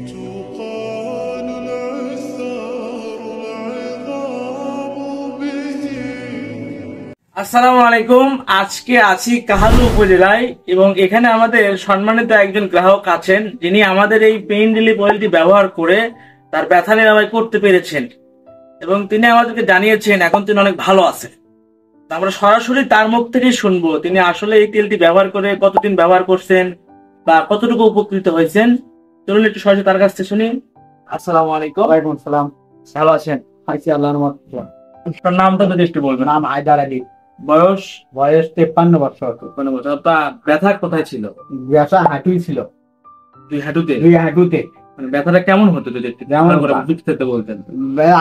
تقال العثار العظام به। আসসালামু আলাইকুম। আজকে আছি কাহালু উপজেলায় এবং এখানে আমাদের সম্মানিত একজন গ্রাহক আছেন যিনি আমাদের এই পেইন রিলিফ অয়েলটি ব্যবহার করে তার ব্যথা নিরাময় করতে পেরেছেন এবং তিনি আমাদেরকে জানিয়েছেন এখন তিনি অনেক ভালো আছেন। তো আমরা সরাসরি তার মুখ থেকেই শুনবো তিনি আসলে এই তেলটি ব্যবহার করে কতদিন ব্যবহার করছেন বা কতটুকু উপকৃত হয়েছেন। চলুন একটু সরাসরি তার কাছ থেকে শুনি। আসসালামু আলাইকুম। ওয়ালাইকুম সালাম। ভালো আছেন? আছি আল্লাহর রহমতে। আপনার নামটা যদি একটু বলবেন। নাম হায়দার আলী। বয়স? বয়স 53 বছর। কোনো বছর? আপনার ব্যথা কোথায় ছিল? ব্যথা হাঁটুই ছিল, দুই হাঁটুতে? দুই হাঁটুতে। মানে ব্যথাটা কেমন হতো যদি একটু যেমন করে বুঝতে বলতেন।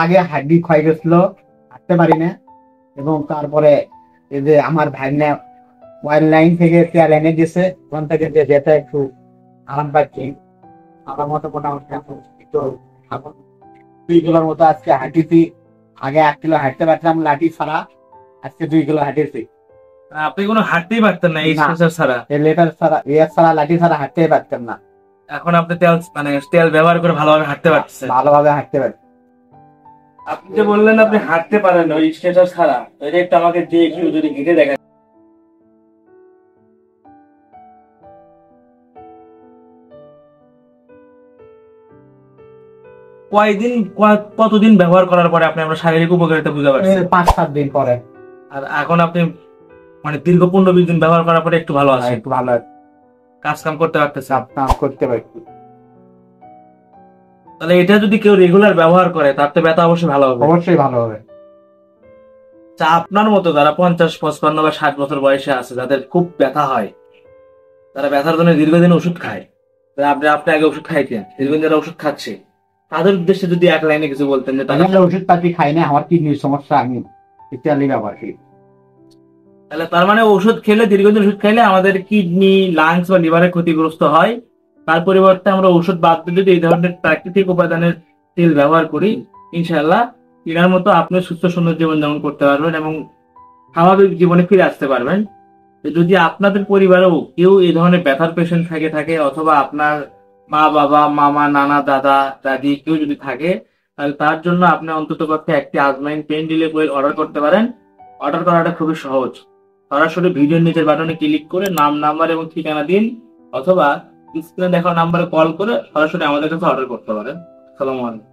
আগে হাড্ডি ক্ষয় গেছিল, হাঁটতে পারি না। এবং তারপরে এই যে আমার ভাগ্নে ওয়াইল্ড লাইন থেকে তেল এনে দিয়েছে, ওখান থেকে যে যেতে একটু আরাম পাচ্ছি। আমার মতো মোটামুটি এখন একটু 2 কিলোর মতো আজকে হাঁটিছি। আগে 1 কিলো হাঁটতে পারতাম লাঠি ছাড়া, আজকে 2 কিলো হাঁটেছি। আপনি কোনো হাঁটতেই পারতেন না এই না। স্ট্রেচার ছাড়া? এই লেটার ছাড়া, এর ছাড়া, লাঠি ছাড়া হাঁটতেই পারতাম না। এখন আপনি তেল তেল ব্যবহার করে ভালোভাবে হাঁটতে পারতেছেন? ভালোভাবে হাঁটতে পারি। আপনি যে বললেন আপনি হাঁটতে পারেন ওই স্ট্রেচার ছাড়া, এটা একটু আমাকে দিয়ে একটু যদি হেঁটে দেখেন। কতদিন ব্যবহার করার পরে আপনি আপনার শারীরিক উপকারিতা বুঝতে পারছেন? 5-7 দিন পরে। আর এখন আপনি মানে দীর্ঘ 15-20 দিন ব্যবহার করার পরে একটু ভালো আছে, একটু ভালো কাজ কাম করতে পারতেছে? কাম করতে পারি। তাহলে এটা যদি কেউ রেগুলার ব্যবহার করে তার তো ব্যথা অবশ্যই ভালো হবে। অবশ্যই ভালো হবে। আপনার মতো যারা 50, 55 বা 60 বছর বয়সে আছে, যাদের খুব ব্যথা হয়, তারা ব্যথার জন্য দীর্ঘদিন ওষুধ খায়, আপনি আগে ওষুধ খাইতেন, দীর্ঘদিন যারা ওষুধ খাচ্ছে তাদের উদ্দেশ্যে যদি এক লাইনে কিছু বলতেন যে আমি ওষুধ পাতি খাই না, আমার কিডনির সমস্যা, আমি ইত্যাদি ব্যবহার করি। তাহলে তার মানে ওষুধ খেলে, দীর্ঘদিন ওষুধ খাইলে আমাদের কিডনি, লাংস বা লিভারে ক্ষতিগ্রস্ত হয়। তার পরিবর্তে আমরা ওষুধ বাদ দিয়ে যদি এই ধরনের প্রাকৃতিক উপাদানের তেল ব্যবহার করি, ইনশাআল্লাহ এনার মতো আপনি সুস্থ সুন্দর জীবনযাপন করতে পারবেন এবং স্বাভাবিক জীবনে ফিরে আসতে পারবেন। যদি আপনাদের পরিবারেও কেউ এই ধরনের ব্যথার পেশেন্ট থাকে অথবা আপনার মা বাবা, মামা, নানা, দাদা, দাদি কেউ যদি থাকে, তাহলে তার জন্য আপনি অন্তত পক্ষে একটি আজমাইন পেইন রিলিফ অয়েল অর্ডার করতে পারেন। অর্ডার করাটা খুবই সহজ। সরাসরি ভিডিওর নিচের বাটনে ক্লিক করে নাম, নাম্বার এবং ঠিকানা দিন অথবা স্ক্রিনে দেখা নাম্বারে কল করে সরাসরি আমাদের কাছে অর্ডার করতে পারেন। আসসালামু আলাইকুম।